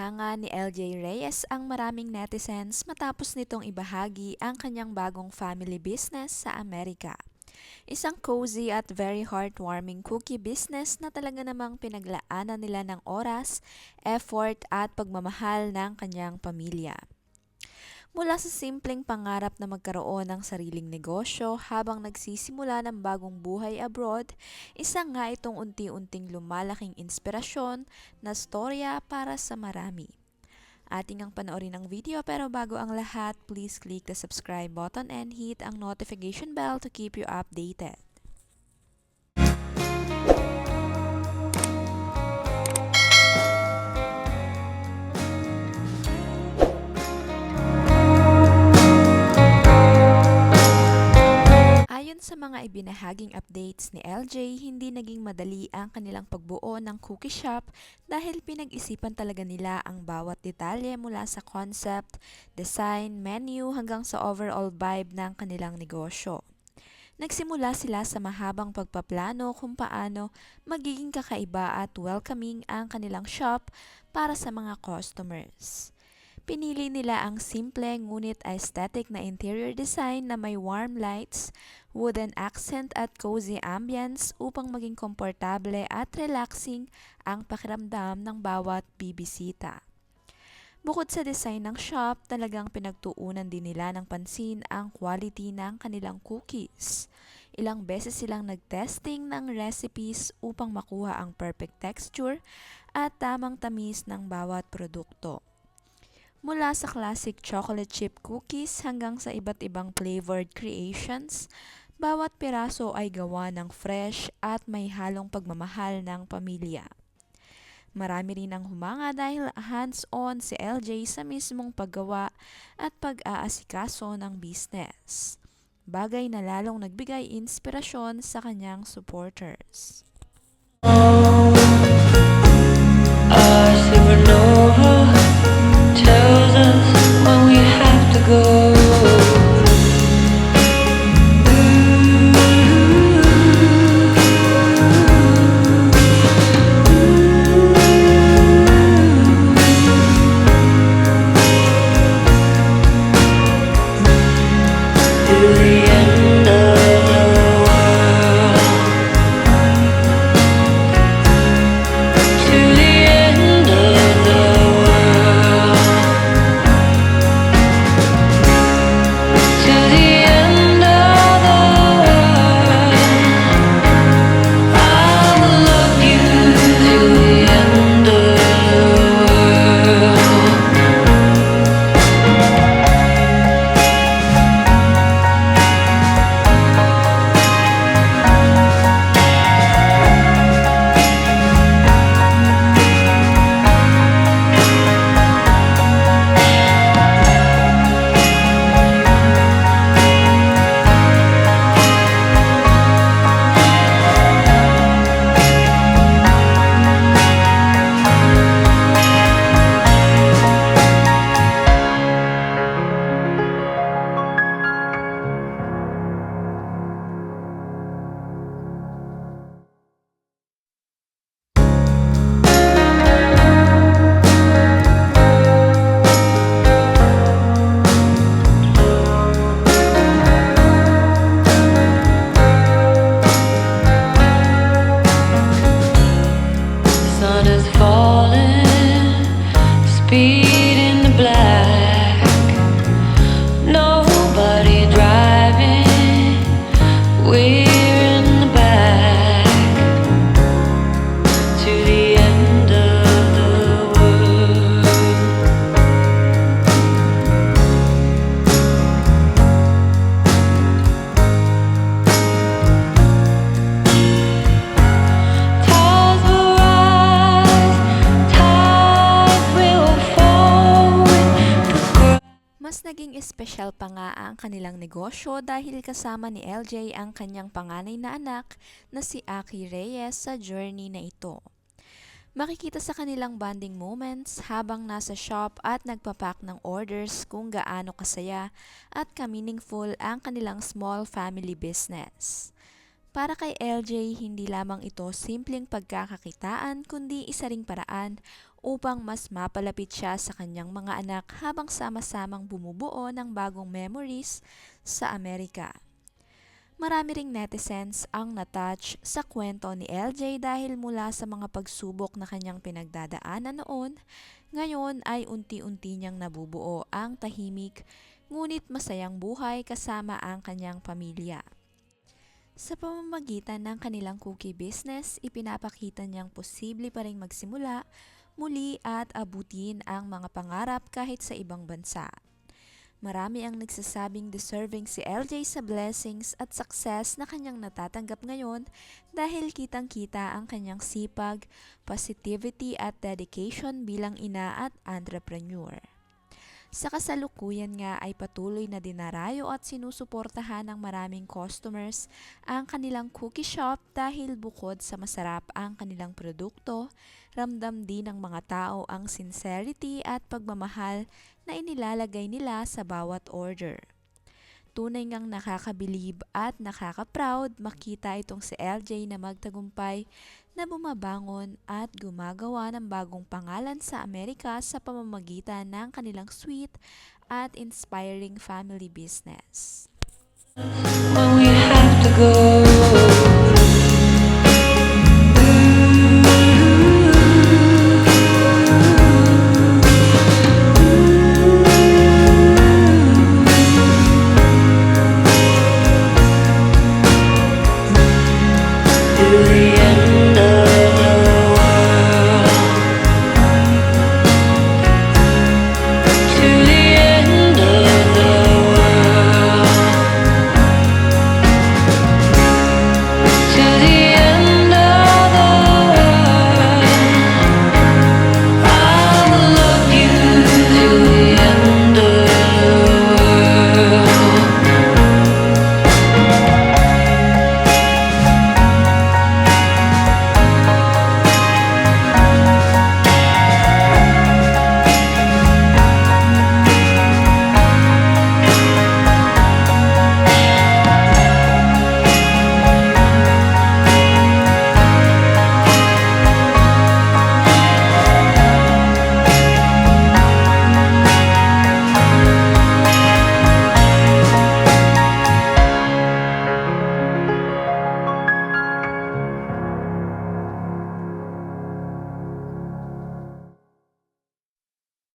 Hinanga ni LJ Reyes ang maraming netizens matapos nitong ibahagi ang kanyang bagong family business sa Amerika. Isang cozy at very heartwarming cookie business na talaga namang pinaglaanan nila ng oras, effort at pagmamahal ng kanyang pamilya. Mula sa simpleng pangarap na magkaroon ng sariling negosyo habang nagsisimula ng bagong buhay abroad, isa nga itong unti-unting lumalaking inspirasyon na storya para sa marami. Ating ang panoorin ang video pero bago ang lahat, please click the subscribe button and hit ang notification bell to keep you updated. Ayon sa mga ibinahaging updates ni LJ, hindi naging madali ang kanilang pagbuo ng cookie shop dahil pinag-isipan talaga nila ang bawat detalye mula sa concept, design, menu hanggang sa overall vibe ng kanilang negosyo. Nagsimula sila sa mahabang pagpaplano kung paano magiging kakaiba at welcoming ang kanilang shop para sa mga customers. Pinili nila ang simple ngunit aesthetic na interior design na may warm lights, wooden accent at cozy ambience upang maging komportable at relaxing ang pakiramdam ng bawat bibisita. Bukod sa design ng shop, talagang pinagtuunan din nila ng pansin ang quality ng kanilang cookies. Ilang beses silang nag-testing ng recipes upang makuha ang perfect texture at tamang tamis ng bawat produkto. Mula sa classic chocolate chip cookies hanggang sa iba't ibang flavored creations, bawat piraso ay gawa ng fresh at may halong pagmamahal ng pamilya. Marami rin ang humanga dahil hands-on si LJ sa mismong paggawa at pag-aasikaso ng business. Bagay na lalong nagbigay inspirasyon sa kanyang supporters. Our supernova tells us when we have to go. To the end of the world. To the end of the world. To the end of the world. I will love you to the end of the world. Sun is falling, speed in the black. Nobody driving, we're in the back. To the end of the world. Tides will rise, tides will fall with the current. Mas naging espesyal pa nga ang kanilang negosyo dahil kasama ni LJ ang kanyang panganay na anak na si Aki Reyes sa journey na ito. Makikita sa kanilang bonding moments habang nasa shop at nagpapak ng orders kung gaano kasaya at ka-meaningful ang kanilang small family business. Para kay LJ, hindi lamang ito simpleng pagkakakitaan kundi isa ring paraan upang mas mapalapit siya sa kanyang mga anak habang sama-samang bumubuo ng bagong memories sa Amerika. Marami ring netizens ang natouch sa kwento ni LJ dahil mula sa mga pagsubok na kanyang pinagdadaanan noon, ngayon ay unti-unti niyang nabubuo ang tahimik ngunit masayang buhay kasama ang kanyang pamilya. Sa pamamagitan ng kanilang cookie business, ipinapakita niyang posible pa ring magsimula muli at abutin ang mga pangarap kahit sa ibang bansa. Marami ang nagsasabing deserving si LJ sa blessings at success na kanyang natatanggap ngayon dahil kitang-kita ang kanyang sipag, positivity at dedication bilang ina at entrepreneur. Sa kasalukuyan nga ay patuloy na dinarayo at sinusuportahan ng maraming customers ang kanilang cookie shop dahil bukod sa masarap ang kanilang produkto, ramdam din ng mga tao ang sincerity at pagmamahal na inilalagay nila sa bawat order. Tunay ngang nakakabilib at nakaka-proud makita itong si LJ na magtagumpay na bumabangon at gumagawa ng bagong pangalan sa Amerika sa pamamagitan ng kanilang sweet at inspiring family business. when we have to go. To the